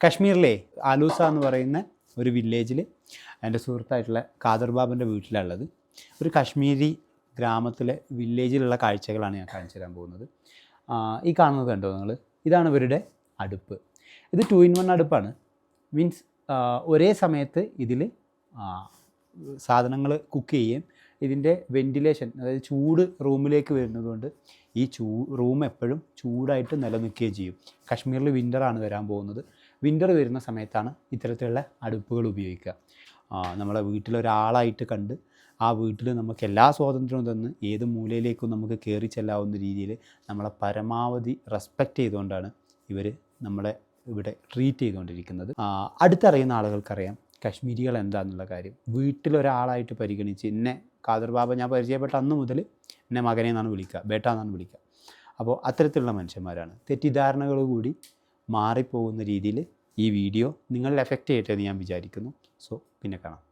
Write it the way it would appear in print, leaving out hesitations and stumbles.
കശ്മീരിലെ ആലൂസ എന്ന് പറയുന്ന ഒരു വില്ലേജിൽ എൻ്റെ സുഹൃത്തായിട്ടുള്ള ഖാദർ ബാബൻ്റെ വീട്ടിലുള്ളത്. ഒരു കശ്മീരി ഗ്രാമത്തിലെ വില്ലേജിലുള്ള കാഴ്ചകളാണ് ഞാൻ കാണിച്ചു തരാൻ പോകുന്നത്. ഈ കാണുന്നത് കണ്ടോ നിങ്ങൾ? ഇതാണ് ഇവരുടെ അടുപ്പ്. ഇത് 2-in-1 അടുപ്പാണ്. മീൻസ് ഒരേ സമയത്ത് ഇതിൽ സാധനങ്ങൾ കുക്ക് ചെയ്യുകയും ഇതിൻ്റെ വെൻറ്റിലേഷൻ, അതായത് ചൂട് റൂമിലേക്ക് വരുന്നതുകൊണ്ട് ഈ റൂം എപ്പോഴും ചൂടായിട്ട് നിലനിൽക്കുകയും ചെയ്യും. കശ്മീരിൽ വിൻ്ററാണ് വരാൻ പോകുന്നത്. വിൻ്റർ വരുന്ന സമയത്താണ് ഇത്തരത്തിലുള്ള അടുപ്പുകൾ ഉപയോഗിക്കുക. നമ്മളെ വീട്ടിലൊരാളായിട്ട് കണ്ട് ആ വീട്ടിൽ നമുക്ക് എല്ലാ സ്വാതന്ത്ര്യവും തന്ന് ഏത് മൂലയിലേക്കും നമുക്ക് കയറി ചെല്ലാവുന്ന രീതിയിൽ നമ്മളെ പരമാവധി റെസ്പെക്റ്റ് ചെയ്തുകൊണ്ടാണ് ഇവർ നമ്മളെ ഇവിടെ ട്രീറ്റ് ചെയ്തുകൊണ്ടിരിക്കുന്നത്. അടുത്തറിയുന്ന ആളുകൾക്കറിയാം കശ്മീരികൾ എന്താണെന്നുള്ള കാര്യം. വീട്ടിലൊരാളായിട്ട് പരിഗണിച്ച് എന്നെ ഖാദർ ബാബ ഞാൻ പരിചയപ്പെട്ട അന്ന് മുതൽ എന്നെ മകനെ എന്നാണ് വിളിക്കുക, ബേട്ട എന്നാണ് വിളിക്കുക. അപ്പോൾ അത്തരത്തിലുള്ള മനുഷ്യന്മാരാണ്. തെറ്റിദ്ധാരണകൾ കൂടി മാറിപ്പോകുന്ന രീതിയിൽ ഈ വീഡിയോ നിങ്ങളിൽ എഫക്റ്റ് ചെയ്യട്ടെ എന്ന് ഞാൻ വിചാരിക്കുന്നു. സോ പിന്നെ കാണാം.